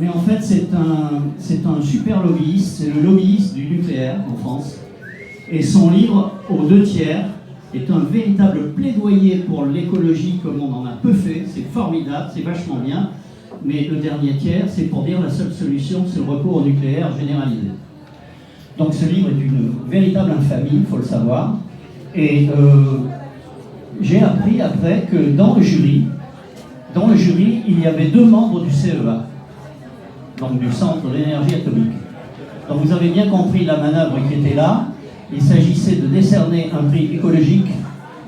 Mais en fait, c'est un super lobbyiste, c'est le lobbyiste du nucléaire en France. Et son livre, aux 2/3, est un véritable plaidoyer pour l'écologie comme on en a peu fait. C'est formidable, c'est vachement bien. Mais le dernier tiers, c'est pour dire la seule solution, c'est le recours au nucléaire généralisé. Donc ce livre est une véritable infamie, il faut le savoir. Et j'ai appris après que dans le jury, il y avait 2 membres du CEA, donc du Centre d'énergie atomique. Donc vous avez bien compris la manœuvre qui était là. Il s'agissait de décerner un prix écologique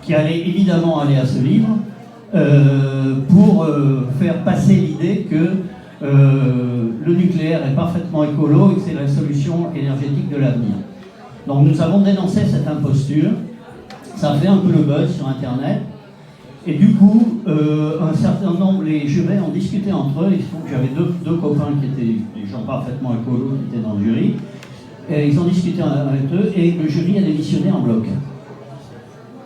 qui allait évidemment aller à ce livre pour faire passer l'idée que le nucléaire est parfaitement écolo et que c'est la solution énergétique de l'avenir. Donc nous avons dénoncé cette imposture. Ça a fait un peu le buzz sur Internet. Et du coup, un certain nombre, les jurés ont discuté entre eux. Il se trouve que j'avais deux copains qui étaient des gens parfaitement écolos qui étaient dans le jury. Et ils ont discuté avec eux et le jury a démissionné en bloc.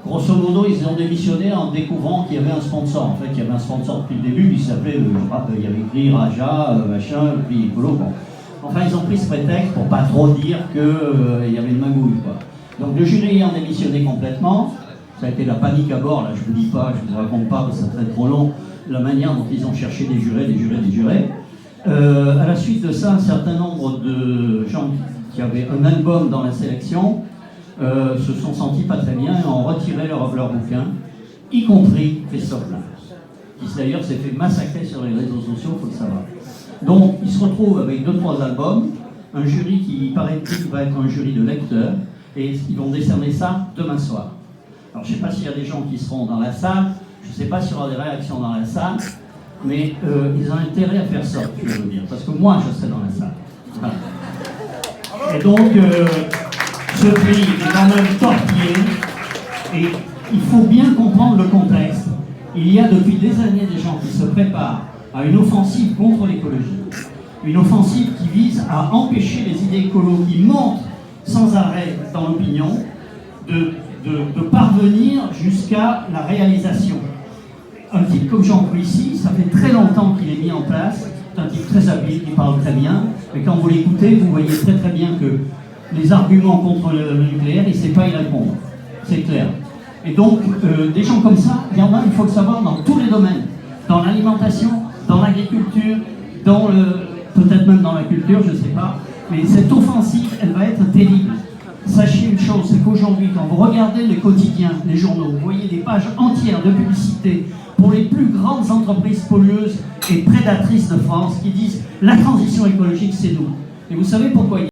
Grosso modo, ils ont démissionné en découvrant qu'il y avait un sponsor. En fait, il y avait un sponsor depuis le début, il s'appelait, il y avait écrit Raja, machin, puis écolo. Bon. Enfin, ils ont pris ce prétexte pour pas trop dire qu'il y avait une magouille, quoi. Donc le jury ayant démissionné complètement, ça a été la panique à bord, là je vous dis pas, je vous raconte pas, parce que ça serait trop long, la manière dont ils ont cherché des jurés. À la suite de ça, un certain nombre de gens qui avaient un album dans la sélection se sont sentis pas très bien et ont retiré leur bouquin, y compris Christophe Blain, qui d'ailleurs s'est fait massacrer sur les réseaux sociaux, il faut le savoir. Donc il se retrouve avec 2-3 albums, un jury qui paraît-il va être un jury de lecteurs, et ils vont décerner ça demain soir. Alors je ne sais pas s'il y a des gens qui seront dans la salle, je ne sais pas s'il y aura des réactions dans la salle, mais ils ont intérêt à faire ça, je veux dire, parce que moi je serai dans la salle. Voilà. Et donc, ce prix est quand même torpillé, et il faut bien comprendre le contexte. Il y a depuis des années des gens qui se préparent à une offensive contre l'écologie, une offensive qui vise à empêcher les idées écolo qui montent sans arrêt dans l'opinion de parvenir jusqu'à la réalisation. Un type comme Jean Coulissy, ça fait très longtemps qu'il est mis en place, c'est un type très habile, qui parle très bien, mais quand vous l'écoutez, vous voyez très très bien que les arguments contre le nucléaire, il ne sait pas y répondre, c'est clair. Et donc, des gens comme ça, il y en a, il faut le savoir, dans tous les domaines, dans l'alimentation, dans l'agriculture, peut-être même dans la culture, je ne sais pas, mais cette offensive, elle va être terrible. Sachez une chose, c'est qu'aujourd'hui, quand vous regardez les quotidiens, les journaux, vous voyez des pages entières de publicité pour les plus grandes entreprises pollueuses et prédatrices de France qui disent « la transition écologique, c'est nous ». Et vous savez pourquoi